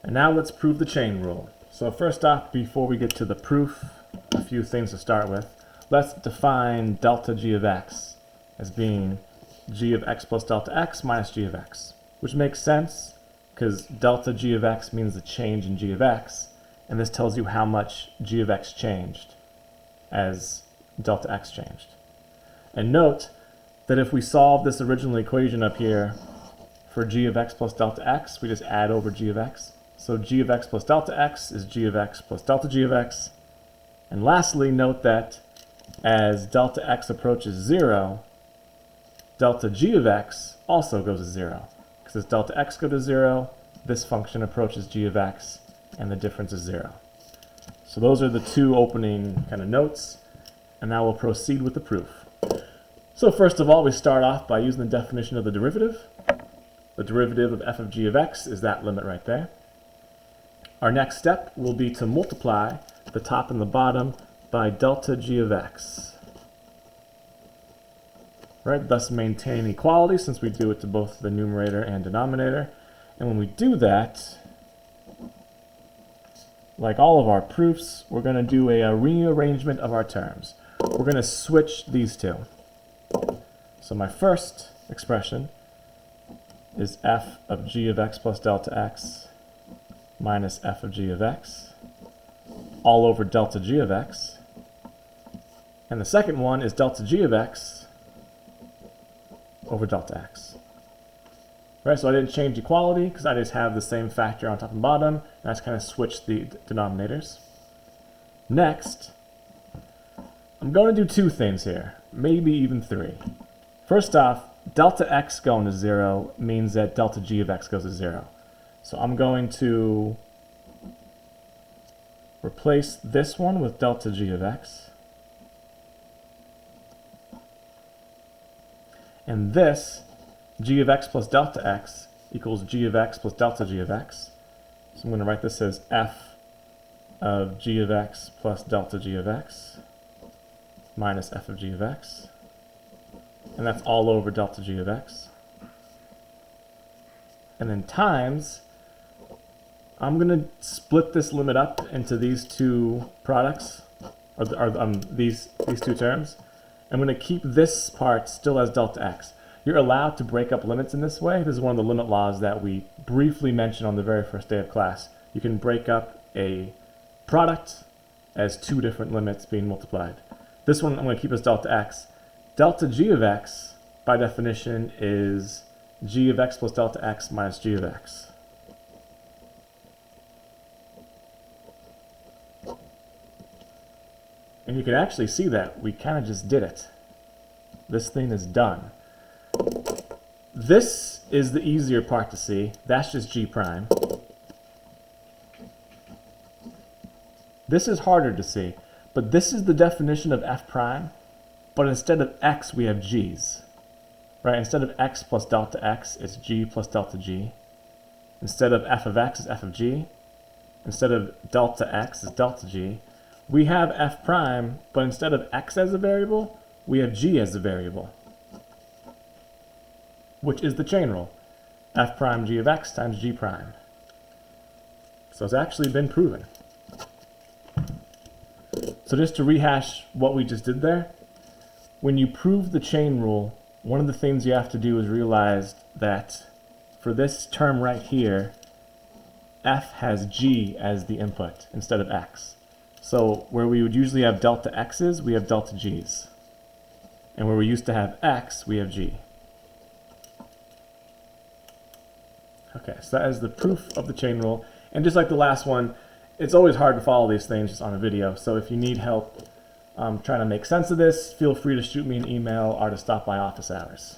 And now let's prove the chain rule. So first off, before we get to the proof, a few things to start with. Let's define delta g of x as being g of x plus delta x minus g of x, which makes sense because delta g of x means the change in g of x, and this tells you how much g of x changed as delta x changed. And note that if we solve this original equation up here for g of x plus delta x, we just add over g of x. So g of x plus delta x is g of x plus delta g of x. And lastly, note that as delta x approaches 0, delta g of x also goes to 0. Because as delta x goes to 0, this function approaches g of x, and the difference is 0. So those are the two opening kind of notes, and now we'll proceed with the proof. So first of all, we start off by using the definition of the derivative. The derivative of f of g of x is that limit right there. Our next step will be to multiply the top and the bottom by delta g of x. Right, thus maintain equality since we do it to both the numerator and denominator. And when we do that, like all of our proofs, we're going to do a rearrangement of our terms. We're going to switch these two. So my first expression is f of g of x plus delta x minus f of g of x all over delta g of x. And the second one is delta g of x over delta x. Right, so I didn't change equality because I just have the same factor on top and bottom, and I just kind of switched the denominators. Next, I'm going to do two things here, maybe even three. First off, delta x going to 0 means that delta g of x goes to 0. So I'm going to replace this one with delta g of x. And this, g of x plus delta x, equals g of x plus delta g of x. So I'm going to write this as f of g of x plus delta g of x minus f of g of x. And that's all over delta g of x. And then times, I'm going to split this limit up into these two products, these two terms. I'm going to keep this part still as delta x. You're allowed to break up limits in this way. This is one of the limit laws that we briefly mentioned on the very first day of class. You can break up a product as two different limits being multiplied. This one I'm going to keep as delta x. Delta g of x, by definition, is g of x plus delta x minus g of x. And you can actually see that we kind of just did it. This thing is done. This is the easier part to see. That's just g prime. This is harder to see, but this is the definition of f prime, but instead of x we have g's. Right? Instead of x plus delta x, it's g plus delta g. Instead of f of x, it's f of g. Instead of delta x, it's delta g. We have f prime, but instead of x as a variable, we have g as a variable, which is the chain rule. F prime g of x times g prime. So it's actually been proven. So just to rehash what we just did there, when you prove the chain rule, one of the things you have to do is realize that for this term right here, f has g as the input instead of x. So where we would usually have delta x's, we have delta g's. And where we used to have x, we have g. Okay, so that is the proof of the chain rule. And just like the last one, it's always hard to follow these things just on a video. So if you need help trying to make sense of this, feel free to shoot me an email or to stop by office hours.